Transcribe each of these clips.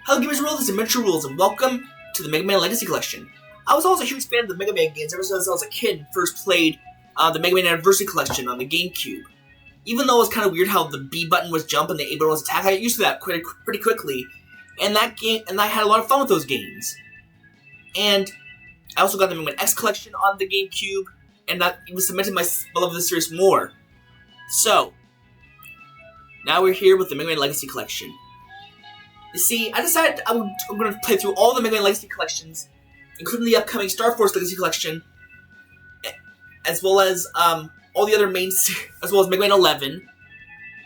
Hello gamers world, this is Adventure Rules, and welcome to the Mega Man Legacy Collection. I was always a huge fan of the Mega Man games ever since I was a kid and first played the Mega Man Anniversary Collection on the GameCube. Even though it was kind of weird how the B button was jump and the A button was attack, I got used to that pretty quickly. And I had a lot of fun with those games. And I also got the Mega Man X Collection on the GameCube, and that even cemented my love of the series more. So, now we're here with the Mega Man Legacy Collection. You see, I decided I'm going to play through all the Mega Man Legacy Collections, including the upcoming Star Force Legacy Collection, as well as all the other mains, as well as Mega Man 11,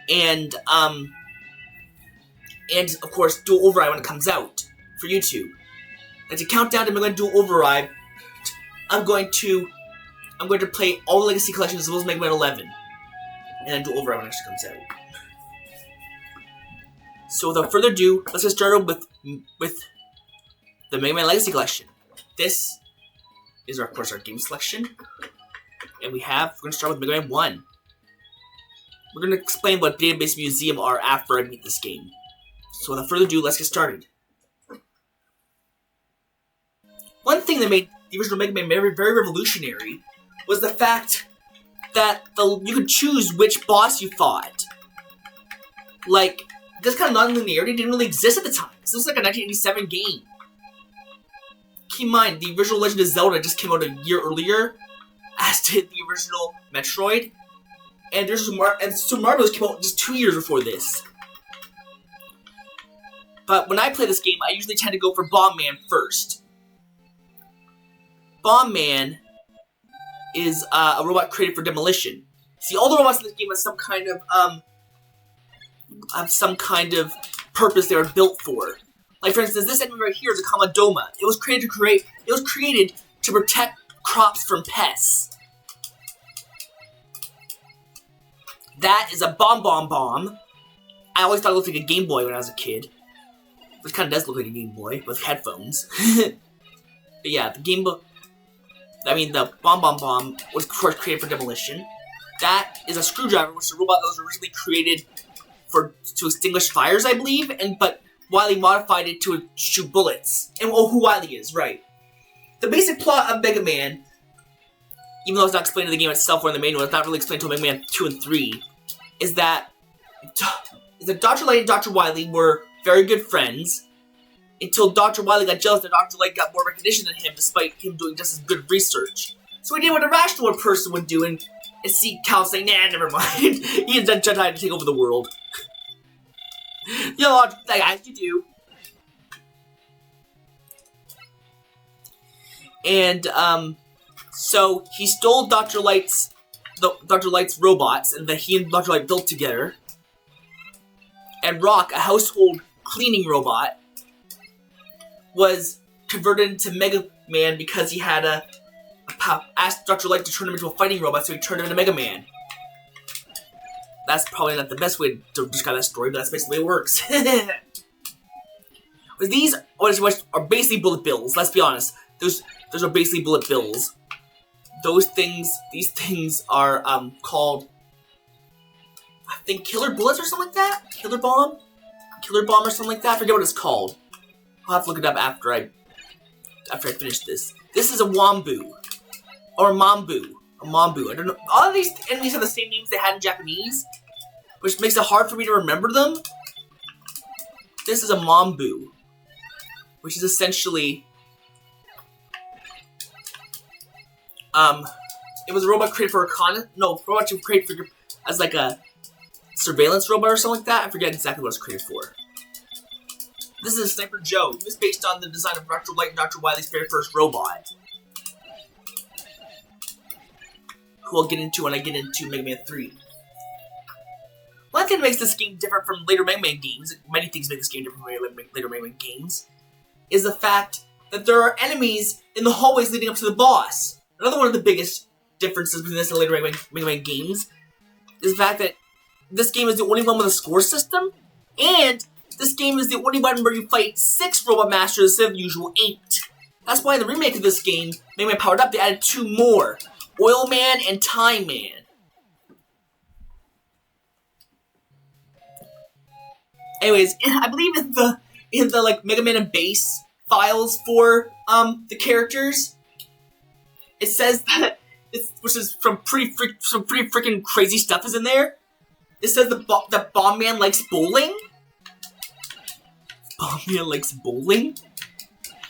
and of course Dual Override when it comes out for YouTube. And to count down to Mega Man Dual Override, I'm going to play all the Legacy Collections as well as Mega Man 11, and then Dual Override when it actually comes out. So without further ado, let's get started with the Mega Man Legacy Collection. This is, of course, our game selection. And we're going to start with Mega Man 1. We're going to explain what Database Museum are after I beat this game. So without further ado, let's get started. One thing that made the original Mega Man very, very revolutionary was the fact that you could choose which boss you fought. Like, this kind of non-linearity didn't really exist at the time. This was like a 1987 game. Keep in mind, the original Legend of Zelda just came out a year earlier, as did the original Metroid. And Super Mario Bros. Came out just 2 years before this. But when I play this game, I usually tend to go for Bomb Man first. Bomb Man is a robot created for demolition. See, all the robots in this game have some kind of purpose they were built for. Like, for instance, this enemy right here is a Kamadoma. It was created to protect crops from pests. That is a Bomb. I always thought it looked like a Game Boy when I was a kid. Which kind of does look like a Game Boy with headphones. But yeah, the Bomb was, of course, created for demolition. That is a Screwdriver, which is a robot that was originally created to extinguish fires, I believe, but Wily modified it to shoot bullets. And who Wily is, right. The basic plot of Mega Man, even though it's not explained in the game itself or in the manual, it's not really explained until Mega Man 2 and 3, is that Dr. Light and Dr. Wily were very good friends until Dr. Wily got jealous that Dr. Light got more recognition than him despite him doing just as good research. So he did what a rational person would do and see Cal saying, nah, never mind. He and Jedi to take over the world. You know, as you do. And, so he stole Dr. Light's robots, and that he and Dr. Light built together. And Rock, a household cleaning robot, was converted into Mega Man because he had asked Dr. Light to turn him into a fighting robot, so he turned him into Mega Man. That's probably not the best way to describe that story, but that's basically the way it works. These are basically bullet bills, let's be honest. Those are basically bullet bills. These things are called, I think, Killer Bullets or something like that? Killer Bomb or something like that? I forget what it's called. I'll have to look it up after I finish this. This is a Wambu. Or a Mambu. I don't know. All of these enemies have the same names they had in Japanese, which makes it hard for me to remember them. This is a Mambu, which is essentially, it was a robot created for robot to create for as like a surveillance robot or something like that. I forget exactly what it's created for. This is Sniper Joe. He was based on the design of Dr. Light and Dr. Wily's very first robot, who I'll get into when I get into Mega Man 3. One thing that makes this game different from later Mega Man games, many things make this game different from later Mega Man games, is the fact that there are enemies in the hallways leading up to the boss. Another one of the biggest differences between this and later Mega Man games is the fact that this game is the only one with a score system, and this game is the only one where you fight 6 Robot Masters instead of the usual 8. That's why in the remake of this game, Mega Man Powered Up, they added 2 more. Oil Man and Time Man. Anyways, I believe in in the like Mega Man and base files for the characters. It says that which is some pretty freaking crazy stuff is in there. It says that Bomb Man likes bowling. Bomb Man likes bowling.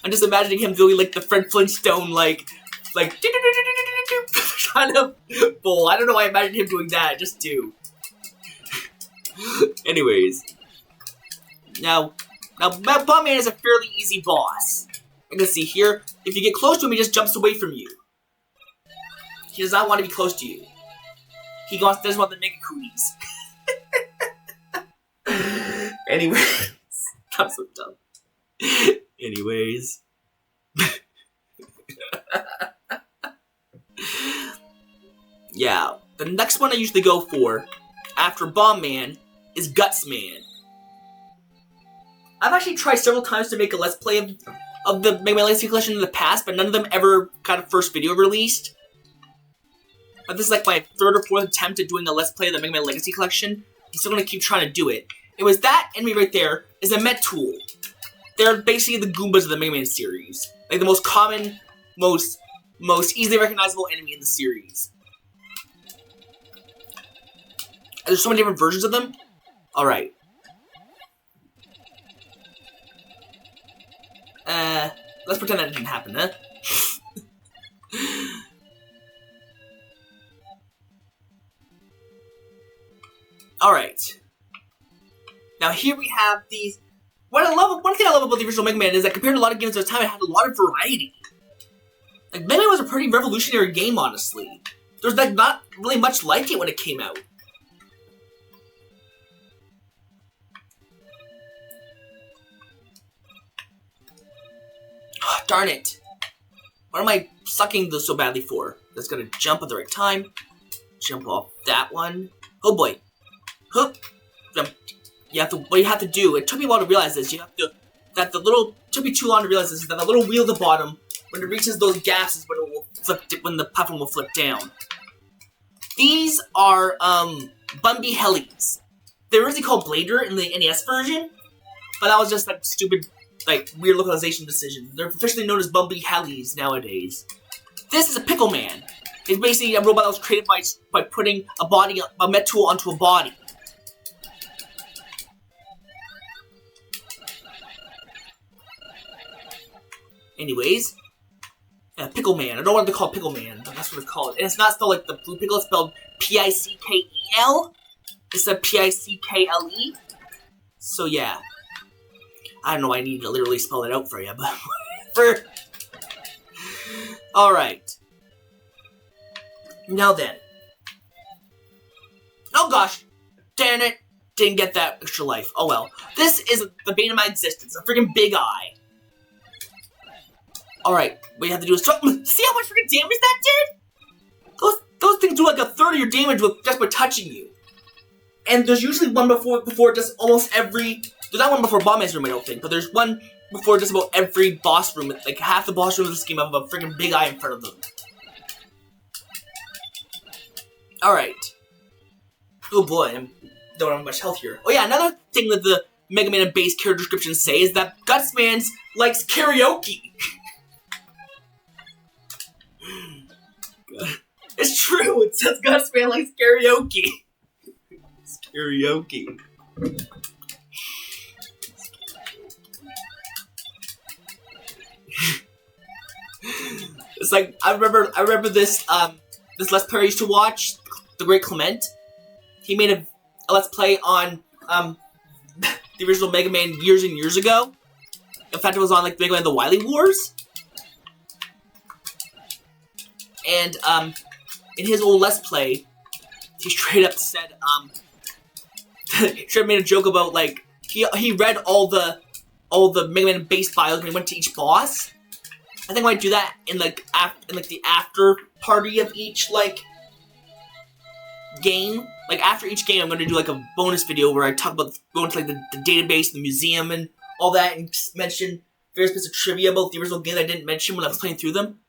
I'm just imagining him doing like the Fred Flintstone like kind of bowl. I don't know why I imagined him doing that. I just do. Anyways, now Bomb Man is a fairly easy boss. You can see here, if you get close to him, he just jumps away from you. He does not want to be close to you. He doesn't want to make cooties. Anyways, I'm so dumb. Anyways. Yeah, the next one I usually go for, after Bomb Man, is Guts Man. I've actually tried several times to make a Let's Play of the Mega Man Legacy Collection in the past, but none of them ever got a first video released. But this is like my third or fourth attempt at doing a Let's Play of the Mega Man Legacy Collection. I'm still gonna keep trying to do it. It was that enemy right there is a Met Tool. They're basically the Goombas of the Mega Man series. Like the most common, most easily recognizable enemy in the series. There's so many different versions of them. Alright. Let's pretend that didn't happen, huh? Alright. Now here we have these. One thing I love about the original Mega Man is that compared to a lot of games at the time, it had a lot of variety. Like, Mega Man was a pretty revolutionary game, honestly. There's like not really much like it when it came out. Darn it. What am I sucking this so badly for? That's gonna jump at the right time. Jump off that one. Oh boy. Hook. Jump. What you have to do, it took me a while to realize this, took me too long to realize this, is that the little wheel at the bottom, when it reaches those gaps is when it will when the platform will flip down. These are, Bumby Helis. They're originally called Blader in the NES version, but that was just like stupid, like, weird localization decision. They're officially known as Bumby Helis nowadays. This is a Pickle Man. It's basically a robot that was created by putting a Met Tool onto a body. Anyways, Pickle Man. I don't know what they're called, Pickle Man, but that's what it's called. And it's not spelled like the blue pickle, it's spelled P-I-C-K-E-L. It's a P-I-C-K-L-E. So yeah. I don't know why I need to literally spell it out for you, but whatever. Alright. Now then. Oh gosh. Damn it. Didn't get that extra life. Oh well. This is the bane of my existence. A freaking big eye. Alright, what you have to do is see how much freaking damage that did? Those things do like a third of your damage just by touching you. And there's usually one before just almost every. There's not one before Bomb Man's room, I don't think, but there's one before just about every boss room. Like half the boss room of this game have a freaking big eye in front of them. Alright. Oh boy, I don't have much health here. Oh yeah, another thing that the Mega Man and base character descriptions say is that Gutsman likes karaoke. It's true, it says Gutsman likes karaoke. It's karaoke. It's like I remember this this Let's Play I used to watch, The Great Clement. He made a Let's Play on the original Mega Man years and years ago. In fact, it was on like Mega Man The Wily Wars. And in his old Let's Play, he straight up said straight up made a joke about like he read all the Mega Man base files when he went to each boss. I think I might do that in like the after party of each like game. Like after each game, I'm going to do like a bonus video where I talk about going to like the database, the museum, and all that, and mention various bits of trivia about the original game that I didn't mention when I was playing through them,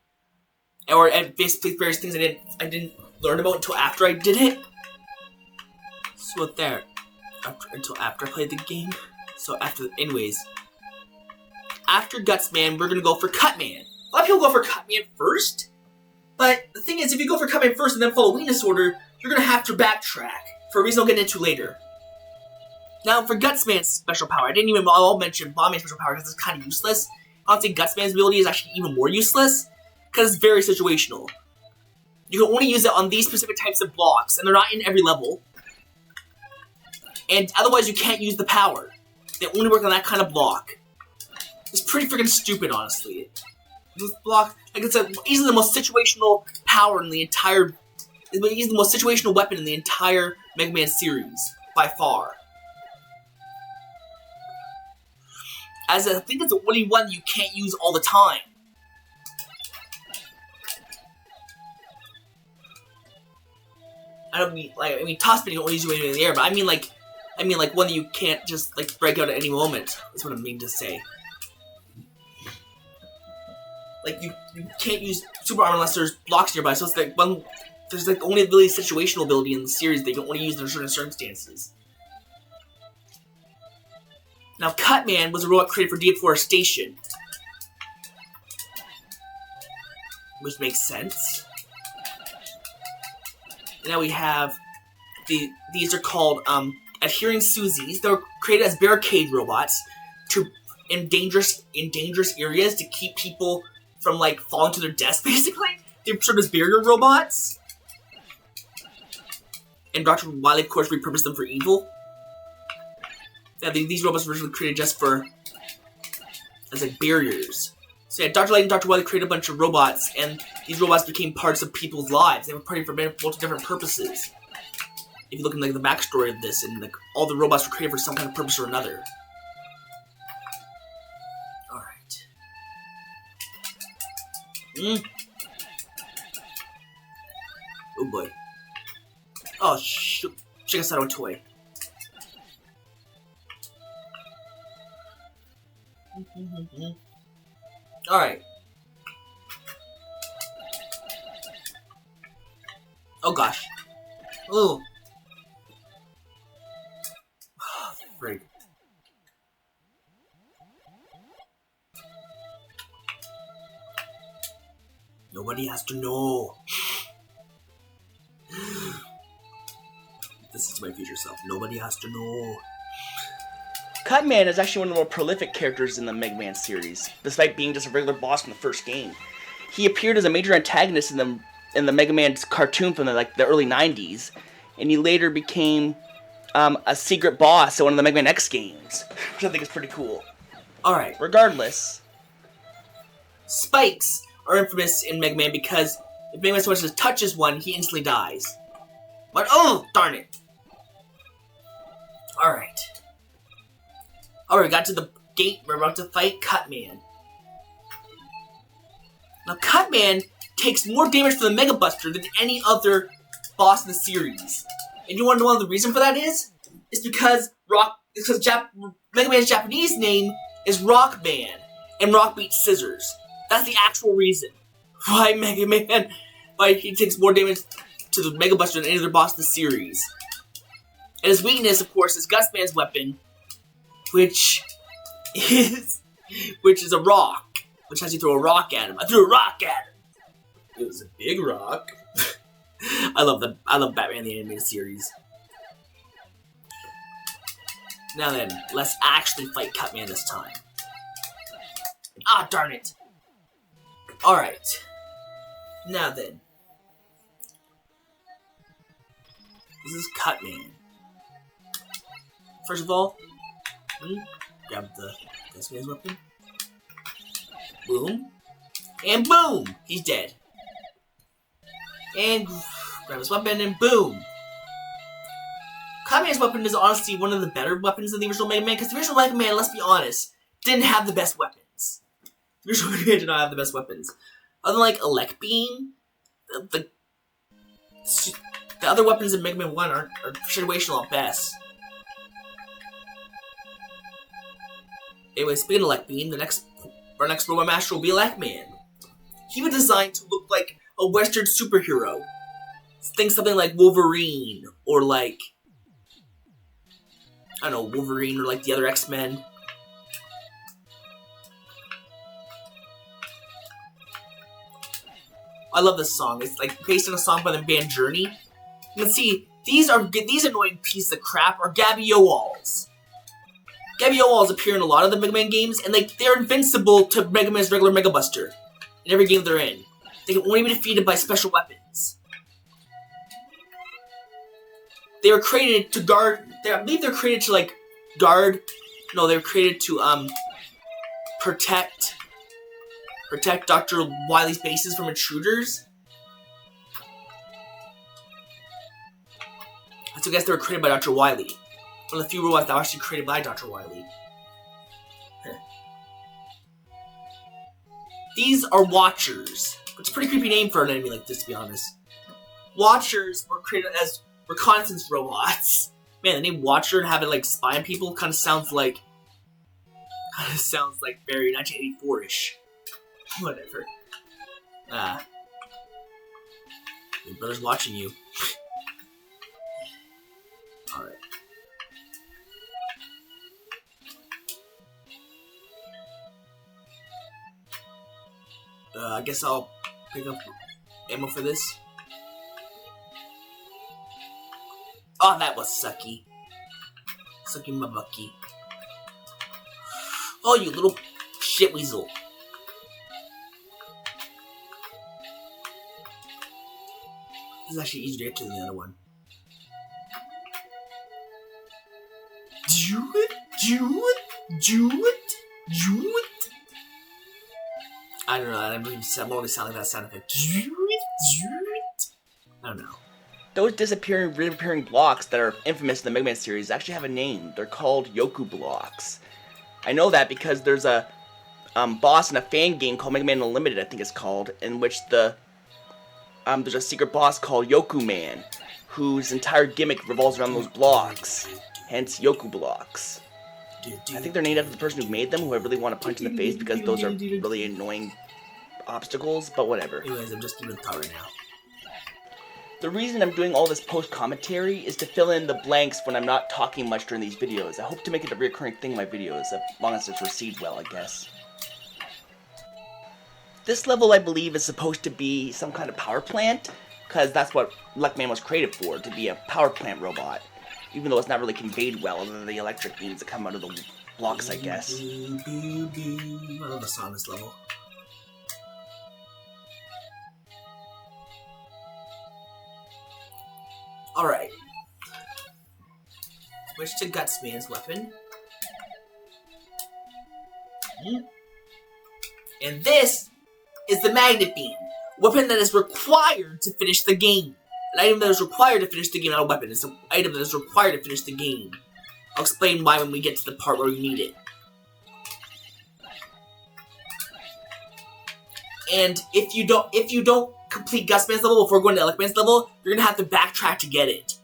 or basically various things I didn't learn about until after I did it. So there, until after I played the game. So anyways, after Gutsman, we're gonna go for Cutman. A lot of people go for Cutman first, but the thing is, if you go for Cutman first and then follow weakness order, you're gonna have to backtrack for a reason I'll get into later. Now, for Gutsman's special power, I didn't even all mention Bombman's special power because it's kind of useless. Honestly, Gutsman's ability is actually even more useless because it's very situational. You can only use it on these specific types of blocks, and they're not in every level. And otherwise, you can't use the power. They only work on that kind of block. It's pretty freaking stupid, honestly. This block, like it's easily the most situational power in the entire. It's easily the most situational weapon in the entire Mega Man series by far. As I think it's the only one you can't use all the time. I don't mean like top spinning only use you in the air, but I mean like one that you can't just like break out at any moment. That's what I mean to say. Like you can't use super armor unless there's blocks nearby. So it's like there's like only really situational ability in the series they don't want to use in certain circumstances. Now, Cutman was a robot created for deforestation, which makes sense. And now we have these are called adhering Susies. They're created as barricade robots in dangerous areas to keep people from like falling to their deaths. Basically, they serve as barrier robots. And Dr. Wily, of course, repurposed them for evil. Yeah, these robots were originally created just as like barriers. So yeah, Dr. Light and Dr. Wily created a bunch of robots, and these robots became parts of people's lives. They were created for multiple different purposes. If you look in like the backstory of this, and like all the robots were created for some kind of purpose or another. All right. Oh boy. Oh shoot! Check us out on toy. Alright. Oh gosh. Ooh. Frig. Nobody has to know. This is my future self. Nobody has to know. Cutman is actually one of the more prolific characters in the Mega Man series, despite being just a regular boss from the first game. He appeared as a major antagonist in the Mega Man cartoon from the early 90s, and he later became a secret boss in one of the Mega Man X games, which I think is pretty cool. Alright, regardless, spikes are infamous in Mega Man because if Mega Man so much as touches one, he instantly dies. But oh, darn it. Alright. Alright, we got to the gate. We're about to fight Cutman. Now, Cutman takes more damage from the Mega Buster than any other boss in the series. And you want to know what the reason for that is? It's because Mega Man's Japanese name is Rockman, and Rock beats Scissors. That's the actual reason why why he takes more damage to the Mega Buster than any other boss in the series. And his weakness, of course, is Gutsman's weapon, which is a rock, which has you throw a rock at him. I threw a rock at him. It was a big rock. I love Batman the Animated Series. Now then, let's actually fight Cutman this time. Ah, darn it. Alright. Now then. This is Cutman. First of all, grab the Gutsman's weapon. Boom. And boom! He's dead. And grab his weapon and boom! Cutman's weapon is honestly one of the better weapons in the original Mega Man, because the original Mega Man, let's be honest, didn't have the best weapons. The original Mega Man did not have the best weapons. Other than like Elect Beam, the other weapons in Mega Man 1 are situational at best. Anyway, speaking of Elect Beam, our next Robot Master will be Elect Man. He was designed to look like a Western superhero. Think something like Wolverine, or like, I don't know, Wolverine, or like the other X-Men. I love this song. It's like based on a song by the band Journey. You can see these annoying pieces of crap are Gabby-O-Walls. Gabby-O-Walls appear in a lot of the Mega Man games, and they're invincible to Mega Man's regular Mega Buster in every game they're in. They can only be defeated by special weapons. They were created to guard. I believe they're created to like guard. No, they were created to protect Dr. Wily's bases from intruders. So I guess they were created by Dr. Wily. One of the few robots that were actually created by Dr. Wily. These are Watchers. It's a pretty creepy name for an enemy like this, to be honest. Watchers were created as reconnaissance robots. Man, the name Watcher and have it like spy on people kind of sounds like very 1984-ish. Whatever. Your brother's watching you. Alright. I guess I'll pick up ammo for this. Oh, that was sucky. Sucky my bucky. Oh, you little shit weasel. This is actually easier to get to than the other one. Do it. I don't know, I'm only sounding that sound effect. I don't know. Those disappearing, reappearing blocks that are infamous in the Mega Man series actually have a name. They're called Yoku blocks. I know that because there's a boss in a fan game called Mega Man Unlimited, I think it's called, in which there's a secret boss called Yoku Man, whose entire gimmick revolves around those blocks. Hence, Yoku blocks. I think they're named after the person who made them, who I really want to punch in the face because those are really annoying obstacles, but whatever. Anyways, I'm just giving power now. The reason I'm doing all this post-commentary is to fill in the blanks when I'm not talking much during these videos. I hope to make it a recurring thing in my videos, as long as it's received well, I guess. This level, I believe, is supposed to be some kind of power plant, because that's what Luckman was created for, to be a power plant robot. Even though it's not really conveyed well, other than the electric beams that come out of the blocks, I guess. I love the song this level. Alright. Switch to Gutsman's weapon. And this is the Magnet Beam. Weapon that is required to finish the game. An item that is required to finish the game, not a weapon. It's an item that is required to finish the game. I'll explain why when we get to the part where you need it. And if you don't complete Gusman's level before going to Elecman's level, you're gonna have to backtrack to get it.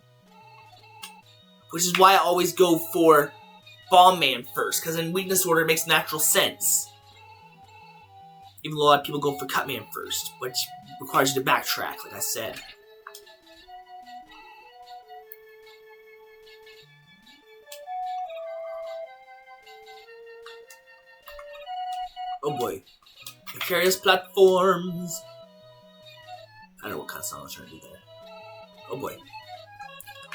Which is why I always go for Bomb Man first, because in weakness order it makes natural sense. Even though a lot of people go for Cut Man first, which requires you to backtrack, like I said. Oh boy. Precarious platforms. I don't know what kind of song I was trying to do there. Oh boy.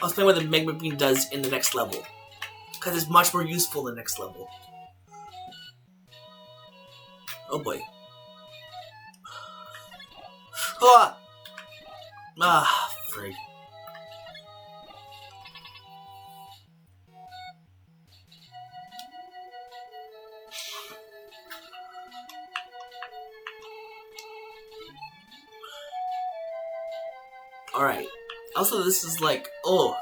I'll explain what the Magma Beam does in the next level. Because it's much more useful in the next level. Oh boy. Ah! Ah, frig. Alright. Also, this is like, oh,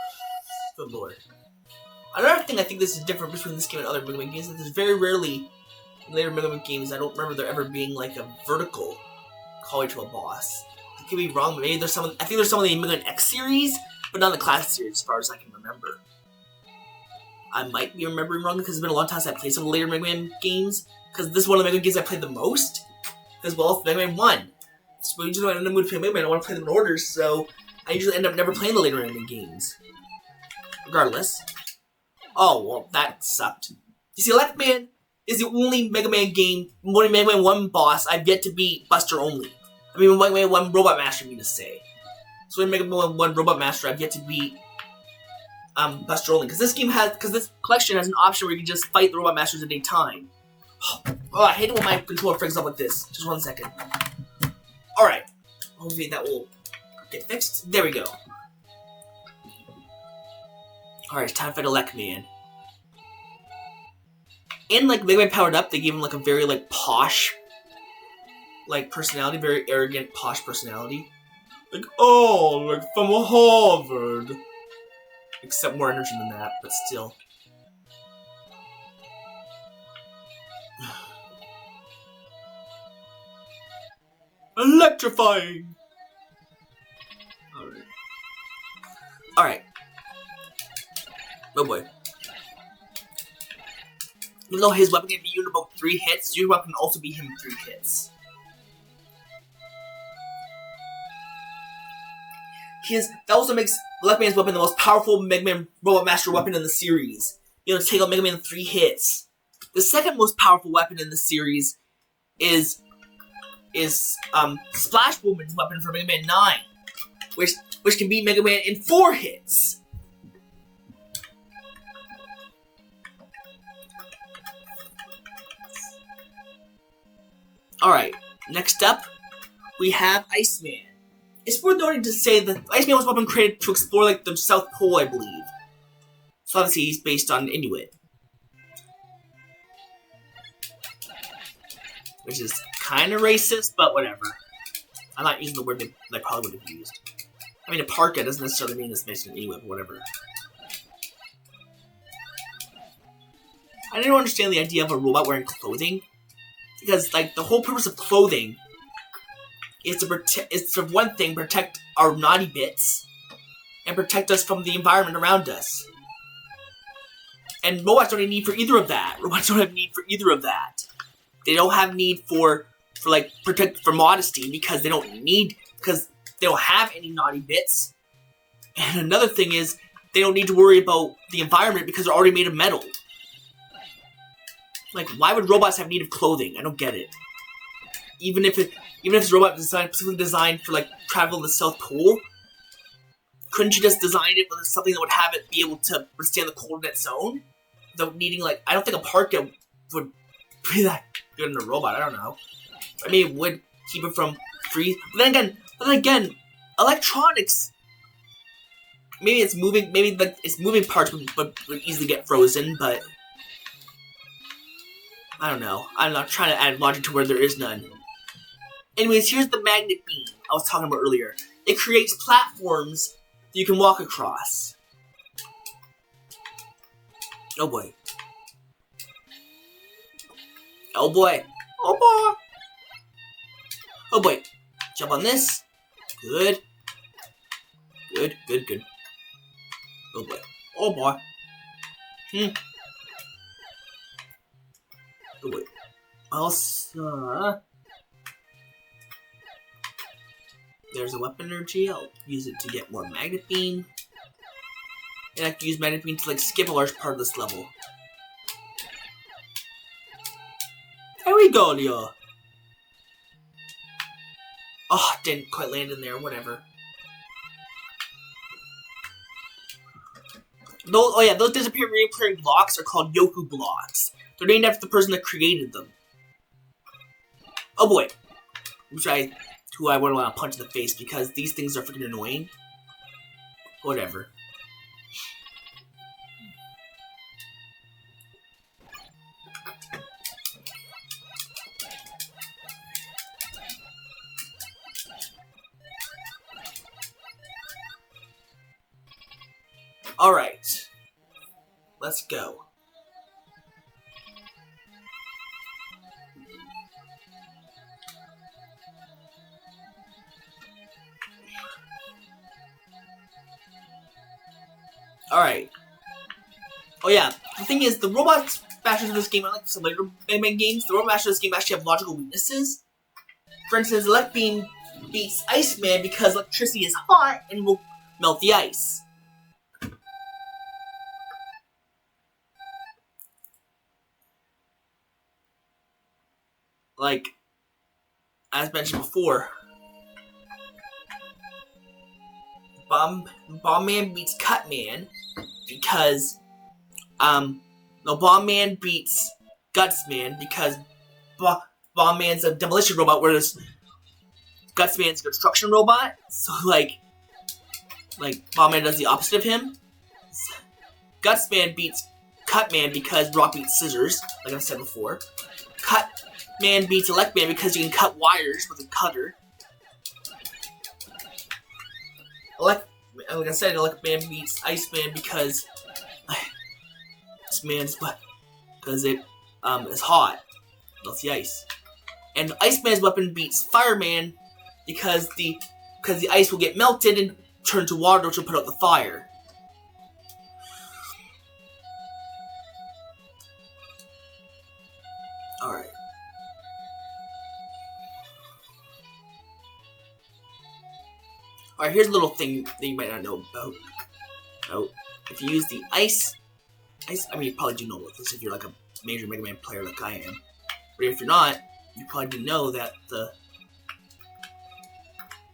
good lord. Another thing I think this is different between this game and other Mega Man games is that there's very rarely, in later Mega Man games, I don't remember there ever being like a vertical hallway to a boss. I could be wrong, but maybe there's some, I think there's some in the Mega Man X series, but not in the Classic series as far as I can remember. I might be remembering wrong because it's been a long time since I played some of the later Mega Man games, because this is one of the Mega Man games I played the most, as well as Mega Man 1. So usually when I'm in the mood to play Mega Man, I want to play them in order, so I usually end up never playing the later Mega Man games. Regardless. Oh, well, that sucked. You see, Elect Man is the only Mega Man game, only Mega Man 1 boss I've yet to beat Buster only. I mean, one Robot Master, I mean to say. So in Mega Man 1 Robot Master, I've yet to beat Buster Rolling, because this collection has an option where you can just fight the Robot Masters at any time. Oh, I hate it when my controller freaks up like this. Just 1 second. Alright. Hopefully that will get fixed. There we go. Alright, it's time to fight Elect Man. In, like, Mega Man Powered Up, they gave him, like, a very, like, posh, like, personality. Very arrogant, posh personality. Like, oh, like, from Harvard. Except more energy than that, but still. Electrifying! Alright. Alright. Oh boy. Even though his weapon can be used about 3 hits, your weapon can also be him 3 hits. That also makes Elect Man's weapon the most powerful Mega Man Robot Master weapon in the series. You know, to take out Mega Man in 3 hits. The second most powerful weapon in the series is Splash Woman's weapon for Mega Man 9, which can beat Mega Man in 4 hits. Alright, next up, we have Iceman. It's worth noting to say that Iceman was a weapon created to explore, like, the South Pole, I believe. So obviously he's based on Inuit. Which is kind of racist, but whatever. I'm not using the word that I probably would have used. I mean, a parka doesn't necessarily mean it's based on Inuit, but whatever. I didn't understand the idea of a robot wearing clothing. Because, like, the whole purpose of clothing is to one thing, protect our naughty bits, and protect us from the environment around us. And robots don't have need for either of that. Robots don't have need for either of that. They don't have need for modesty because they don't have any naughty bits. And another thing is, they don't need to worry about the environment because they're already made of metal. Like, why would robots have need of clothing? I don't get it. Even if it's a robot specifically designed for, like, travel in the South Pole, couldn't you just design it with something that would have it be able to withstand the cold in its own? Without needing, like, I don't think a parka would be that good in a robot, I don't know. I mean, it would keep it from freeze. But then again, electronics, maybe it's moving parts would easily get frozen, but I don't know. I'm not trying to add logic to where there is none. Anyways, here's the magnet beam I was talking about earlier. It creates platforms that you can walk across. Oh boy. Oh boy. Oh boy. Oh boy. Jump on this. Good. Good, good, good. Oh boy. Oh boy. Oh boy. Also, there's a weapon energy. I'll use it to get more magnet beam. And I can use magnet beam to, like, skip a large part of this level. There we go, Leo. Oh, didn't quite land in there. Whatever. Those disappearing reappearing blocks are called Yoku blocks. They're named after the person that created them. Oh boy. Who I wouldn't want to punch in the face because these things are freaking annoying. Whatever. Alright. Let's go. Alright. Oh yeah, the thing is, the robot masters in this game, unlike some later Mega Man games, the robot masters in this game actually have logical weaknesses. For instance, Elect Beam beats Iceman because electricity is hot and will melt the ice. Like, as mentioned before, Bomb Man beats Cut Man because no, Bomb Man beats Guts Man because Bomb Man's a demolition robot, whereas Guts Man's a construction robot. So like Bomb Man does the opposite of him. Guts Man beats Cut Man because Rock beats Scissors, like I said before. Cut Man beats Elect Man because you can cut wires with a cutter. Like I said, Elect Man beats Ice Man because because it is hot. Melts the ice. And Ice Man's weapon beats Fireman because the ice will get melted and turn to water, which will put out the fire. Alright. Alright, here's a little thing that you might not know about. Oh, if you use the ice, I mean, you probably do know about this if you're like a major Mega Man player like I am. But if you're not, you probably didn't know that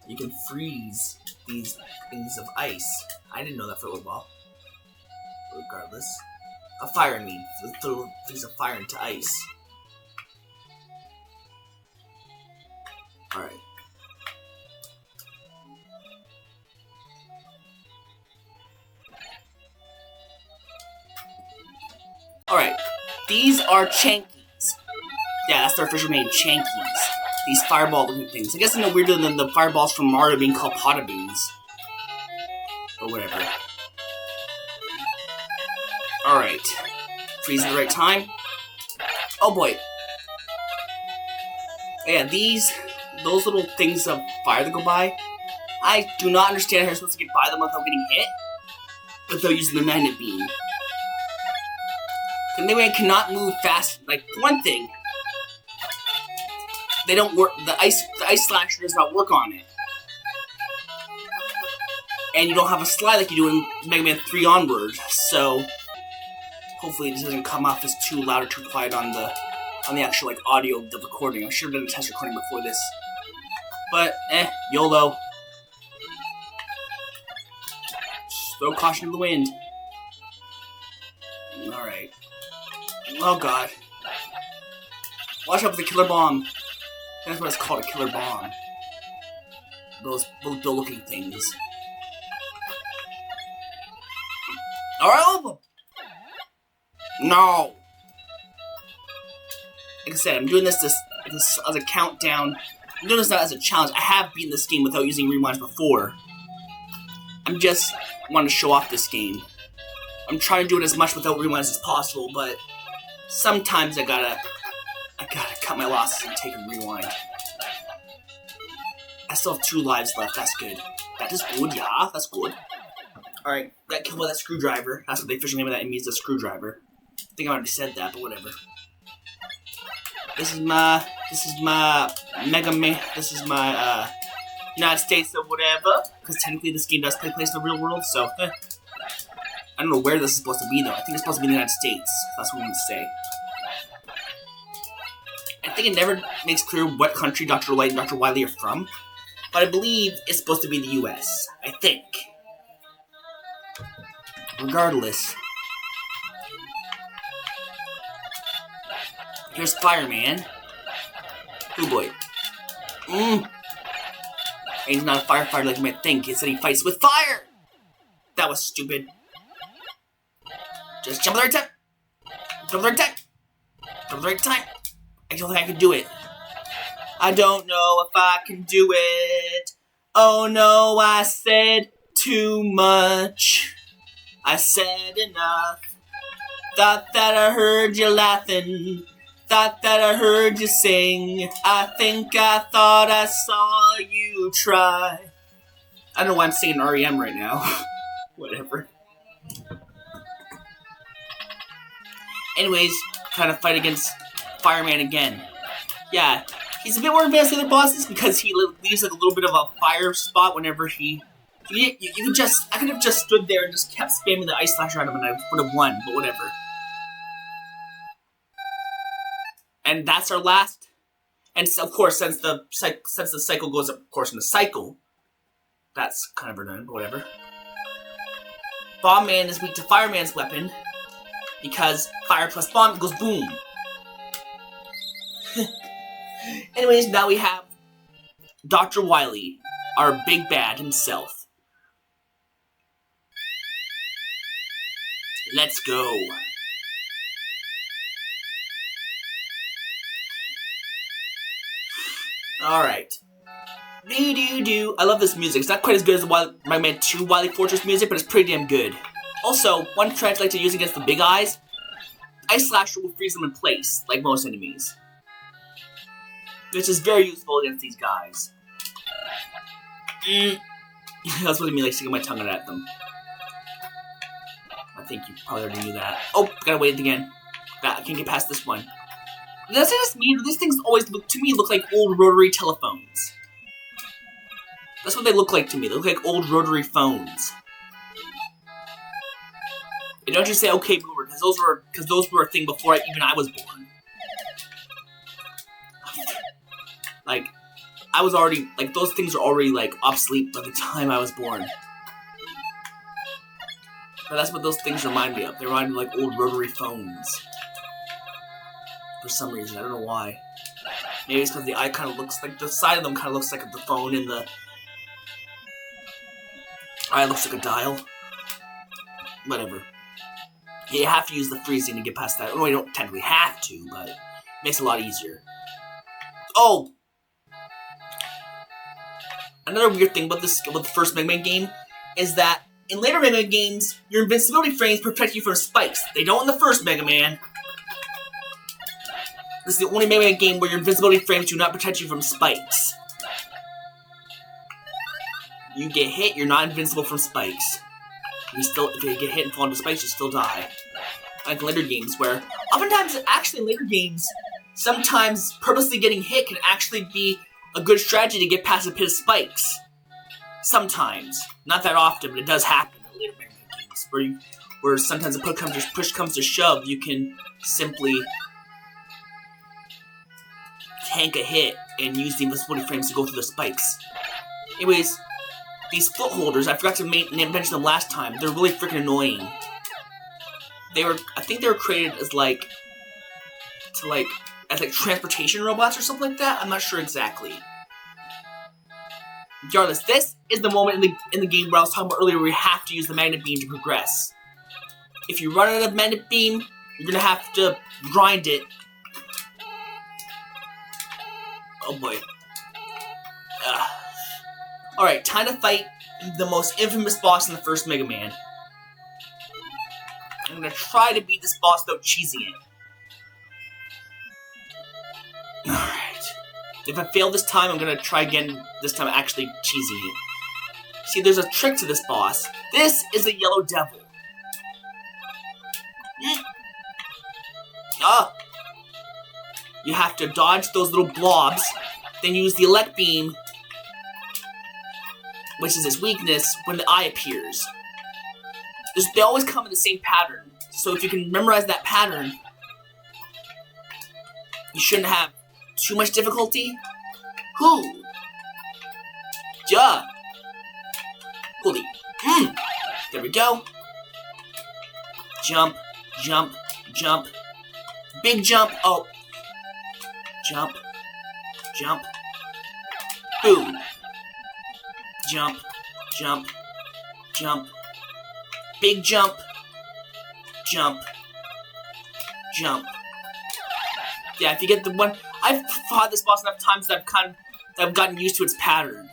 you can freeze these things of ice. I didn't know that for a little while. Regardless. A fire, I mean. Throw things of fire into ice. Alright. Alright. These are Chankies. Yeah, that's their official name, Chankies. These fireball-looking things. I guess they're no weirder than the fireballs from Mario being called Potabeans. Or whatever. Alright. Freeze at the right time. Oh boy. Yeah, those little things of fire that go by, I do not understand how you're supposed to get by them without getting hit, without using the magnet beam. The Mega Man cannot move fast. Like, for one thing, they don't work. The ice slasher does not work on it, and you don't have a slide like you do in Mega Man 3 onward. So hopefully this doesn't come off as too loud or too quiet on the actual like audio of the recording. I should have done a test recording before this, but YOLO. Just throw caution to the wind. All right. Oh god. Watch out for the killer bomb. That's what it's called, a killer bomb. Those looking things. Alright, all of them! No! Like I said, I'm doing this as a countdown. I'm doing this not as a challenge. I have beaten this game without using rewinds before. I'm just wanting to show off this game. I'm trying to do it as much without rewinds as possible, but sometimes I gotta cut my losses and take a rewind. I still have 2 lives left, that's good. That is good, yeah, that's good. Alright, got killed by that screwdriver. That's what the official name of that enemy is, a screwdriver. I think I already said that, but whatever. This is my Mega Man, this is my, United States or whatever. Because technically this game does take place in the real world, so, I don't know where this is supposed to be, though. I think it's supposed to be in the United States. That's what I'm going to say. I think it never makes clear what country Dr. Light and Dr. Wily are from. But I believe it's supposed to be the US. I think. Regardless. Here's Fireman. Oh boy. And he's not a firefighter like you might think. He said he fights with fire! That was stupid. Just jump at the right time. Jump at the right time. Jump at the right time. I don't think I can do it. I don't know if I can do it. Oh no, I said too much. I said enough. Thought that I heard you laughing. Thought that I heard you sing. I thought I saw you try. I don't know why I'm singing REM right now. Whatever. Anyways, trying to fight against Fireman again. Yeah, he's a bit more advanced than the other bosses because he leaves like a little bit of a fire spot whenever he... I could have just stood there and just kept spamming the ice slasher at him and I would have won, but whatever. And that's our last... And of course, since the cycle goes up, of course, in the cycle, That's kind of redundant, but whatever. Bomb Man is weak to Fireman's weapon, because fire plus bomb equals boom. Anyways, now we have Dr. Wily, our big bad himself. Let's go. Alright. Do-do-do. I love this music. It's not quite as good as the Mega Man 2 Wily Fortress music, but it's pretty damn good. Also, one trick I like to use against the big eyes, Ice Slasher will freeze them in place, like most enemies. Which is very useful against these guys. That's what I mean, like sticking my tongue out at them. I think you probably already knew that. Oh, gotta wait again. I can't get past this one. Does it just mean these things always look like old rotary telephones? That's what they look like to me. They look like old rotary phones. And don't just say okay boomer, because those were a thing before even I was born. Like, I was already, like, those things are already, like, obsolete by the time I was born. But that's what those things remind me of. They remind me of, like, old rotary phones. For some reason, I don't know why. Maybe it's because the eye kind of looks like, the side of them kind of looks like the phone, and the eye looks like a dial. Whatever. Yeah, you have to use the freezing to get past that. Well, you don't technically have to, but it makes it a lot easier. Oh! Another weird thing about this, about the first Mega Man game, is that in later Mega Man games, your invincibility frames protect you from spikes. They don't in the first Mega Man. This is the only Mega Man game where your invincibility frames do not protect you from spikes. You get hit, you're not invincible from spikes. If you get hit and fall into spikes, you still die. Like later games, where oftentimes, actually in later games, sometimes purposely getting hit can actually be a good strategy to get past a pit of spikes. Sometimes. Not that often, but it does happen in later Mega Man games, where sometimes if push comes to shove, you can simply tank a hit and use the invincibility frames to go through the spikes. Anyways, these foot holders, I forgot to mention them last time. They're really freaking annoying. I think they were created as as transportation robots or something like that. I'm not sure exactly. Regardless, this is the moment in the game where I was talking about earlier where you have to use the magnet beam to progress. If you run out of magnet beam, you're gonna have to grind it. Oh boy. Alright, time to fight the most infamous boss in the first Mega Man. I'm gonna try to beat this boss without cheesing it. Alright. If I fail this time, I'm gonna try again, this time actually cheesing it. See, there's a trick to this boss. This is the Yellow Devil. You have to dodge those little blobs, then use the Elect Beam, which is his weakness, when the eye appears. They always come in the same pattern, so if you can memorize that pattern, you shouldn't have too much difficulty. Whoo! Duh! Holy. There we go. Jump, jump, jump. Big jump. Oh. Jump, jump. Boom. Jump, jump, jump. Big jump, jump, jump. Yeah, if you get the one, I've fought this boss enough times that I've gotten used to its pattern.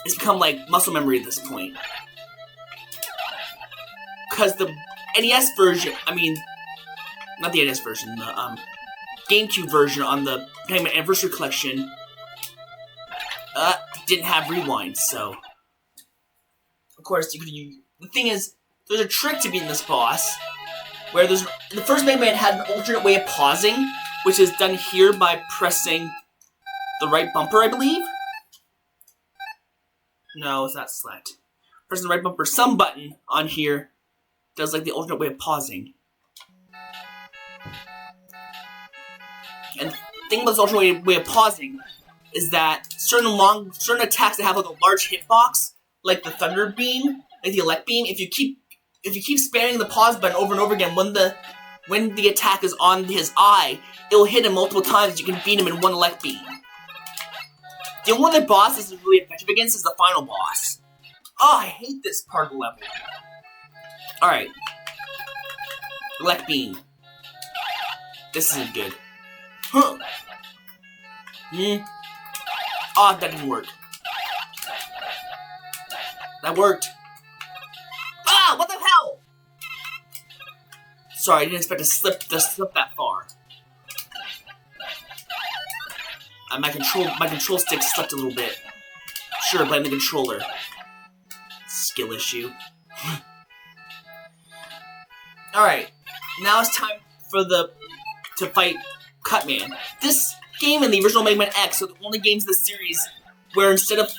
It's become like muscle memory at this point. Because the NES version, I mean, not the NES version, the GameCube version on the Mega Man Anniversary Collection, didn't have rewind, so of course you could use. The thing is, there's a trick to beating this boss, where the first Mega Man had an alternate way of pausing, which is done here by pressing the right bumper, I believe. No, it's not select. Pressing the right bumper, some button on here does like the alternate way of pausing. And the thing about this alternate way of pausing is that certain attacks that have like a large hitbox, like the thunder beam, like the elect beam, if you keep spamming the pause button over and over again when the attack is on his eye, it'll hit him multiple times. You can beat him in one elect beam. The only other boss this is really effective against is the final boss. Oh, I hate this part of the level. Alright. Elect beam. This isn't good. Huh. Oh, that didn't work. That worked. Ah, what the hell? Sorry, I didn't expect to slip that far. My control stick slipped a little bit. Sure, blame the controller. Skill issue. Alright, now it's time to fight Cutman. This game and the original Mega Man X are the only games in the series where instead of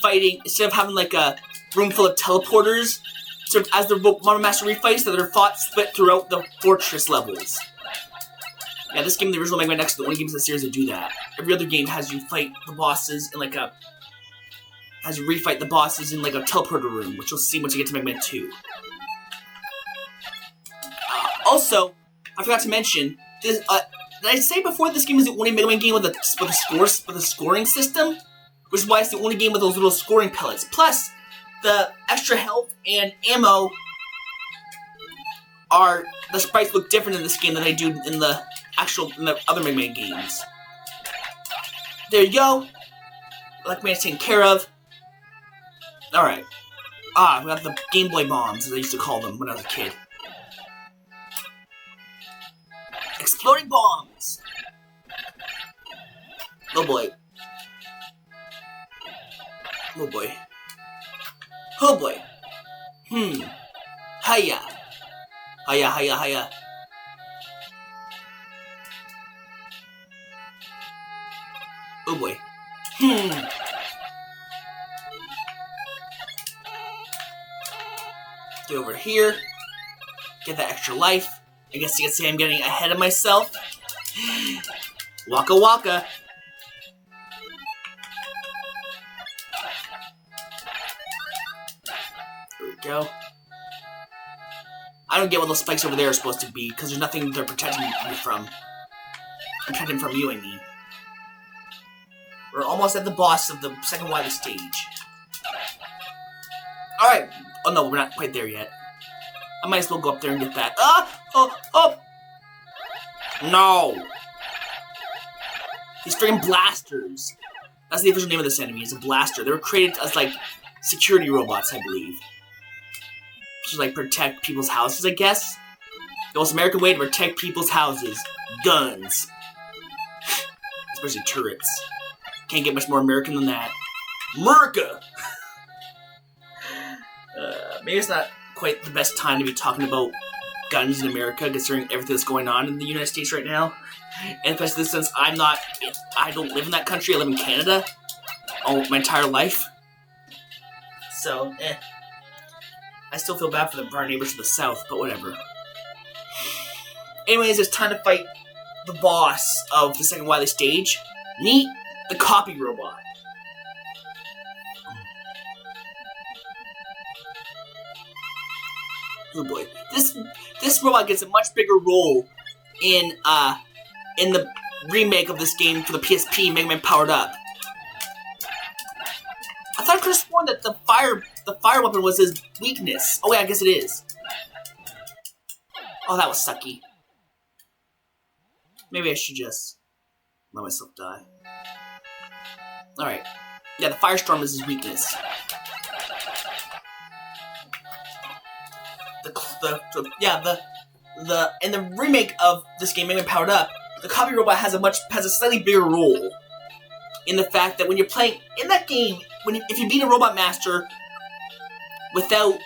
having like a room full of teleporters, as the Mono Master refights, that are fought split throughout the fortress levels. Yeah, this game and the original Mega Man X are the only games in the series that do that. Every other game has you fight the bosses in like a refight the bosses in like a teleporter room, which you'll see once you get to Mega Man 2. Also, I forgot to mention this. Did I say before this game is the only Mega Man game with a scoring system? Which is why it's the only game with those little scoring pellets. Plus, the extra health and ammo the sprites look different in this game than they do in the other Mega Man games. There you go. Elect Man's taken care of. Alright. We got the Game Boy bombs, as I used to call them when I was a kid. Exploding bombs! Oh boy. Oh boy. Oh boy. Hiya. Hiya, hiya, hiya. Oh boy. Get over here. Get that extra life. I guess you can say I'm getting ahead of myself. Waka waka. There we go. I don't get what those spikes over there are supposed to be, because there's nothing they're protecting you from. Protecting from you, I mean. We're almost at the boss of the second Wily stage. Alright. Oh no, we're not quite there yet. I might as well go up there and get that. Oh! No! These friggin' blasters. That's the official name of this enemy, is a blaster. They were created as, like, security robots, I believe. To, like, protect people's houses, I guess? The most American way to protect people's houses. Guns. Especially turrets. Can't get much more American than that. America! Maybe it's not quite the best time to be talking about guns in America, considering everything that's going on in the United States right now. And especially since I don't live in that country, I live in Canada. My entire life. So, I still feel bad for our neighbors to the south, but whatever. Anyways, it's time to fight the boss of the second Wily stage. Meet the copy robot. Oh boy. This robot gets a much bigger role in the remake of this game for the PSP, Mega Man Powered Up. I thought I could have sworn that the fire weapon was his weakness. Oh yeah, I guess it is. Oh, that was sucky. Maybe I should just let myself die. Alright. Yeah, the Firestorm is his weakness. In the remake of this game, Mega Man Powered Up, the copy robot has a slightly bigger role. In the fact that when you're playing in that game, if you beat a Robot Master without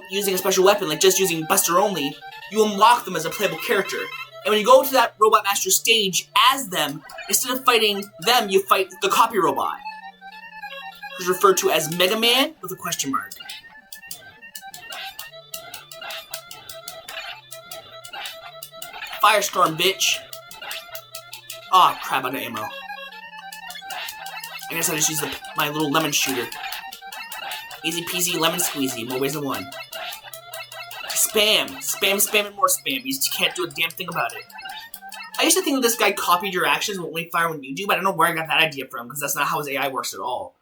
using a special weapon, like just using Buster only, you unlock them as a playable character. And when you go to that Robot Master stage as them, instead of fighting them, you fight the copy robot, who's referred to as Mega Man with a question mark. Firestorm, bitch. Aw, crap, out of ammo. I guess I just use my little lemon shooter. Easy peasy, lemon squeezy, more ways than one. Spam! Spam, spam, and more spam. You just can't do a damn thing about it. I used to think that this guy copied your actions and only fire when you do, but I don't know where I got that idea from, because that's not how his AI works at all.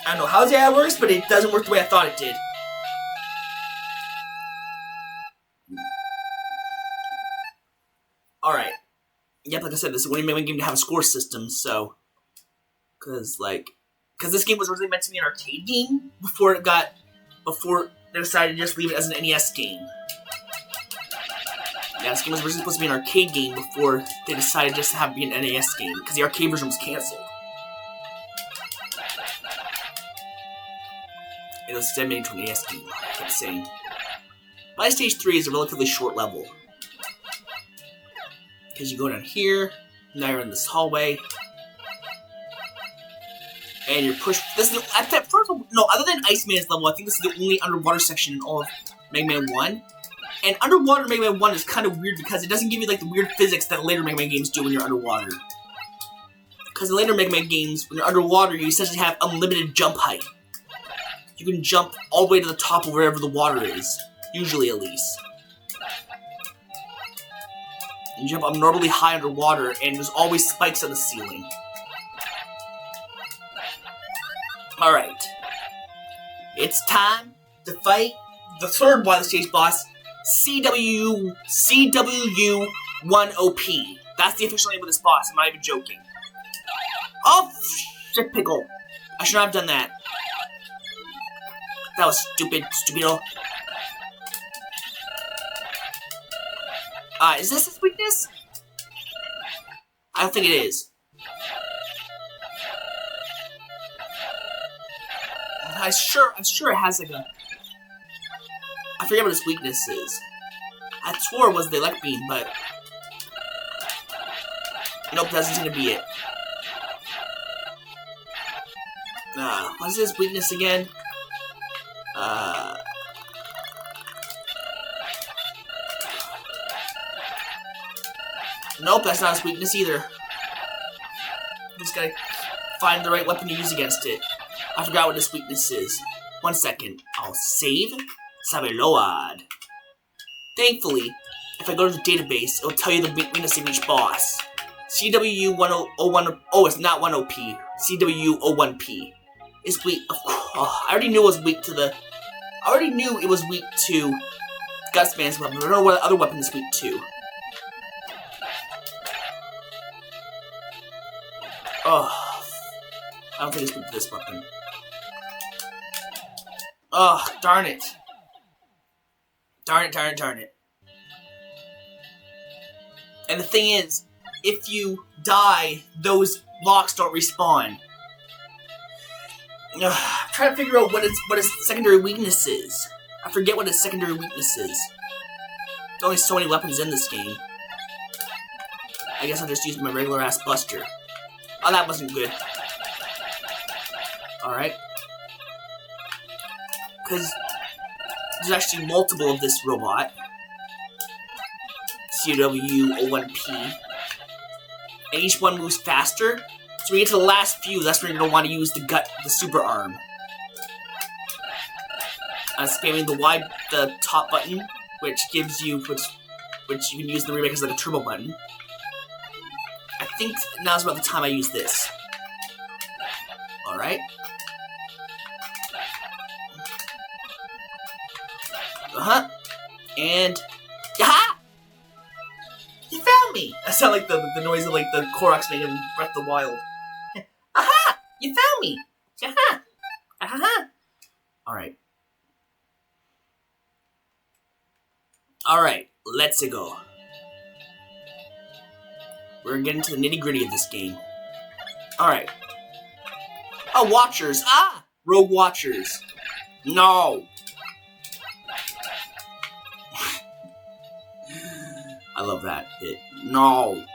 I don't know how his AI works, but it doesn't work the way I thought it did. Alright. Yep, like I said, this is the only game to have a score system, so... Because this game was originally meant to be an arcade game before they decided to just leave it as an NES game. Yeah, this game was originally supposed to be an arcade game before they decided just to have it be an NES game, because the arcade version was cancelled. It was instead made into an NES game, I kept saying. My Stage 3 is a relatively short level. Because you go down here, now you're in this hallway, and you're pushed. This is other than Iceman's level, I think this is the only underwater section in all of Mega Man 1. And underwater Mega Man 1 is kind of weird because it doesn't give you like the weird physics that later Mega Man games do when you're underwater. Because in later Mega Man games, when you're underwater, you essentially have unlimited jump height. You can jump all the way to the top of wherever the water is, usually at least. You jump abnormally high underwater, and there's always spikes on the ceiling. Alright. It's time to fight the third Wireless Stage boss, CWU1OP. That's the official name of this boss, I'm not even joking. Oh, shit pickle. I should not have done that. That was stupid, stupido. Is this his weakness? I don't think it is. I'm sure it has like a... I forget what his weakness is. I swore it was the elect beam, but... Nope, doesn't seem to be it. What is his weakness again? Nope, that's not his weakness either. Just gotta find the right weapon to use against it. I forgot what his weakness is. 1 second. I'll save. Sabeload. Thankfully, if I go to the database, it'll tell you the weakness of each boss. CWU101. Oh, it's not 1OP. CWU01P. It's weak. Oh, I already knew it was weak to the. I already knew it was weak to Gusman's weapon, but I don't know what other weapon is weak to. Oh, I don't think it's weak to this weapon. Oh, darn it. Darn it. And the thing is, if you die, those blocks don't respawn. I'm trying to figure out what his secondary weakness is. I forget what his secondary weakness is. There's only so many weapons in this game. I guess I'll just use my regular ass buster. Oh, that wasn't good. Alright. Because there's actually multiple of this robot. CW01P. And each one moves faster. So when you get to the last few, that's when you're going to want to use the super arm. Spamming the top button, which gives you, which you can use in the remake as like a turbo button. I think now's about the time I use this. Alright. And... Yaha! You found me! That sounded like the noise of like the Koroks made in Breath of the Wild. Aha! You found me! Yaha! Aha! Alright. Alright, let's go. We're getting to the nitty-gritty of this game. Alright. Oh, Watchers! Ah! Rogue Watchers. No! I love that bit. No!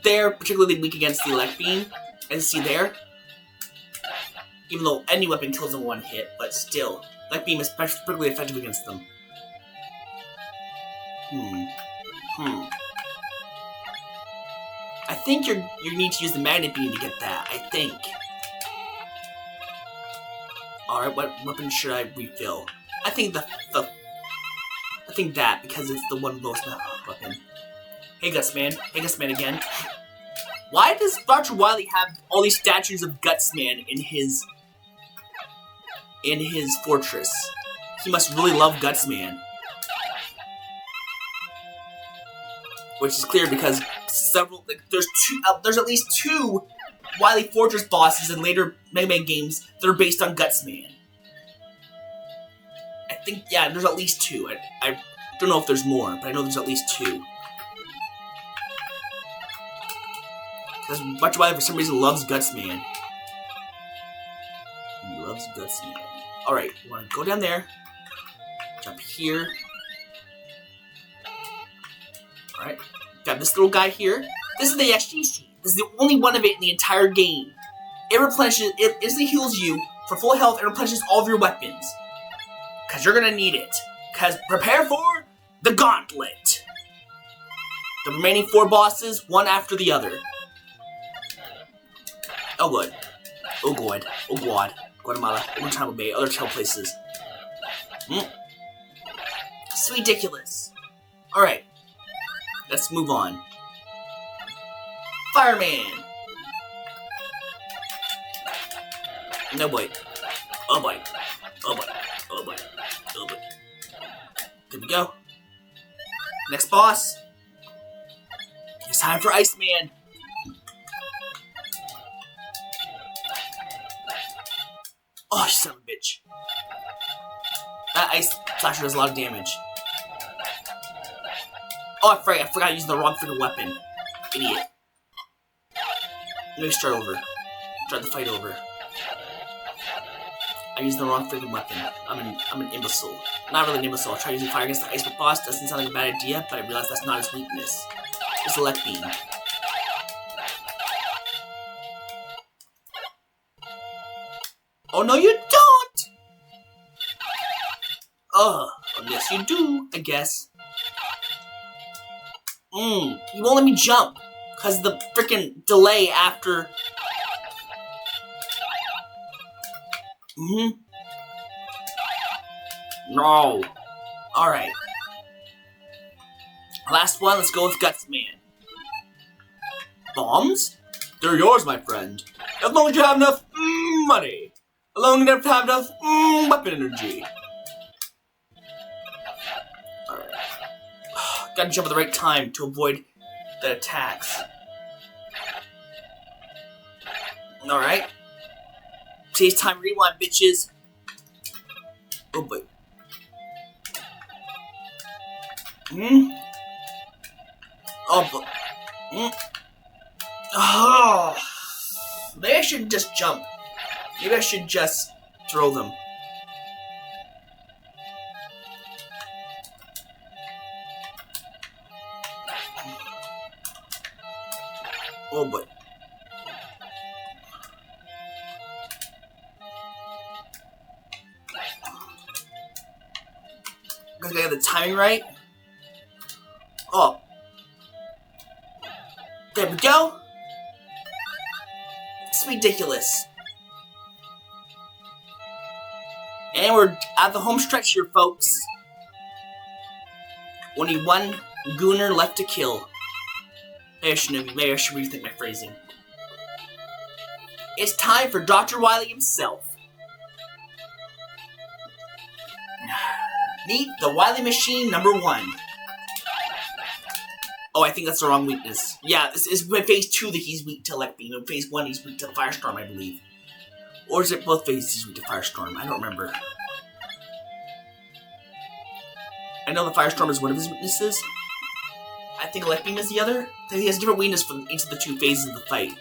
They're particularly weak against the elect beam, as you see there. Even though any weapon kills them in one hit, but still. Elect beam is particularly effective against them. I think you need to use the magnet beam to get that. I think. All right, what weapon should I refill? I think I think that because it's the one lowest weapon. Hey Gutsman. Hey Gutsman again. Why does Dr. Wily have all these statues of Gutsman in his fortress? He must really love Gutsman. Which is clear because there's at least 2 Wily Fortress bosses in later Mega Man games that are based on Gutsman. I think, yeah, there's at least 2. I don't know if there's more, but I know there's at least 2. Because Dr. Wily for some reason loves Gutsman. He loves Gutsman. Alright, you want to go down there. Jump here. Alright, got this little guy here. This is the XG. This is the only one of it in the entire game. It instantly heals you for full health and replenishes all of your weapons. Because you're going to need it. Because prepare for the gauntlet. The remaining 4 bosses, one after the other. Oh good. Oh god. Oh god. Guatemala, Guantanamo Bay, other tail places. Sweet ridiculous. Alright. Let's move on. Fireman! No boy. Oh boy. Oh boy. Oh boy. Oh boy. There we go. Next boss. It's time for Iceman. Oh, you son of a bitch. That ice flasher does a lot of damage. Oh, I forgot using the wrong freaking weapon. Idiot. Let me start over. Start the fight over. I used the wrong freaking weapon. I'm an imbecile. Not really an imbecile. I tried using fire against the ice boss. Doesn't sound like a bad idea, but I realized that's not his weakness. It's a elect beam. Oh no, you don't! Oh, yes you do, I guess. You won't let me jump. Because the freaking delay after... No. Alright. Last one, let's go with Gutsman. Bombs? They're yours, my friend. As long as you have enough money. As long as you have enough weapon energy. Alright. Gotta jump at the right time to avoid the attacks. Alright. Today's time rewind, bitches. Oh boy. Oh boy. Oh. Maybe I should just jump. Maybe I should just throw them. Oh boy. Gotta get the timing right. Oh. There we go. It's ridiculous. And we're at the home stretch here, folks. Only one gooner left to kill. Maybe I should rethink my phrasing. It's time for Dr. Wily himself. Meet the Wily Machine #1. Oh, I think that's the wrong weakness. Yeah, this is in phase 2 that he's weak to Elect Beam. In phase 1, he's weak to Firestorm, I believe. Or is it both phases he's weak to Firestorm? I don't remember. I know the Firestorm is one of his weaknesses. I think Elect Beam is the other. I think he has a different weakness for each of the 2 phases of the fight.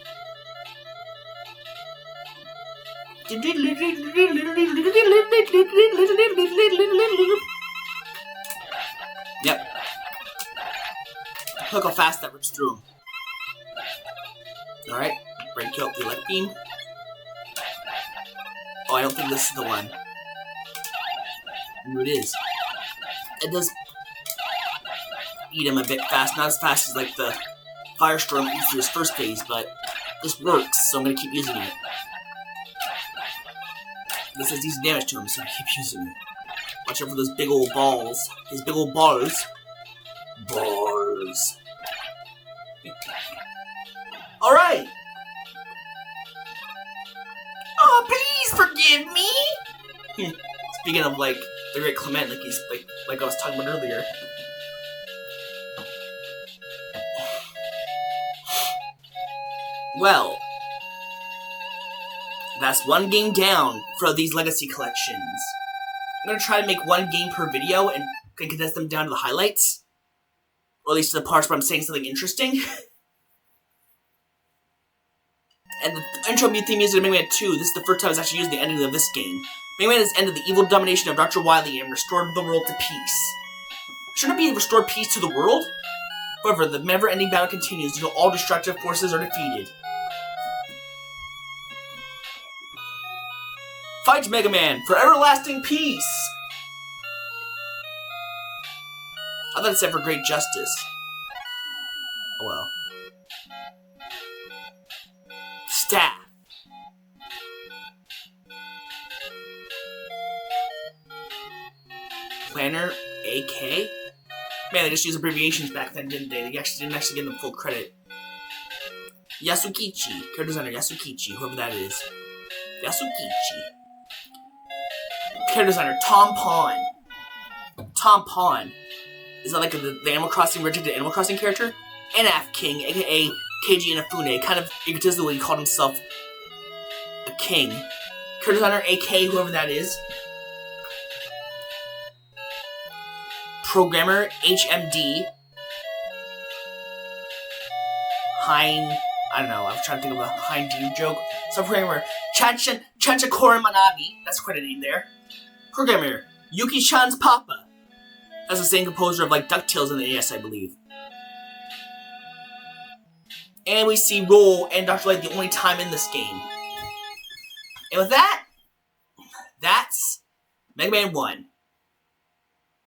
Yep. Look how fast that rips through him. Alright, break out the Elect Beam. Oh, I don't think this is the one. Ooh, it is. It does eat him a bit fast, not as fast as like the Firestorm through his first phase, but this works, so I'm gonna keep using it. This does decent damage to him, so I keep using it. Watch out for those big old balls. His big old balls. Balls. Alright! Oh, please forgive me! Speaking of, like, the Great Clement, like I was talking about earlier. Well, that's one game down for these Legacy collections. I'm gonna try to make one game per video and condense them down to the highlights. Or at least to the parts where I'm saying something interesting. And the intro theme music of Mega Man 2, this is the first time I was actually using the ending of this game. Mega Man has ended the evil domination of Dr. Wily and restored the world to peace. Shouldn't it be restored peace to the world? However, the never-ending battle continues until all destructive forces are defeated. Fight Mega Man for everlasting peace! I thought it said for great justice. Oh well. Staff. Planner AK? Man, they just used abbreviations back then, didn't they? They didn't actually give them full credit. Yasukichi. Character designer Yasukichi, whoever that is. Yasukichi. Character designer Tom Pond. Tom Pond. Is that like the Animal Crossing rejected Animal Crossing character? Anaf King, aka Keiji Inafune, kind of egotistically called himself a king. Character designer AK, whoever that is. Programmer HMD. I don't know, I was trying to think of a Hein D joke. So programmer Chanchakora Manabi, that's quite a name there. Programmer Yuki-chan's Papa. That's the same composer of like DuckTales in the NES, I believe. And we see Roll and Dr. Light the only time in this game. And with that, that's Mega Man 1.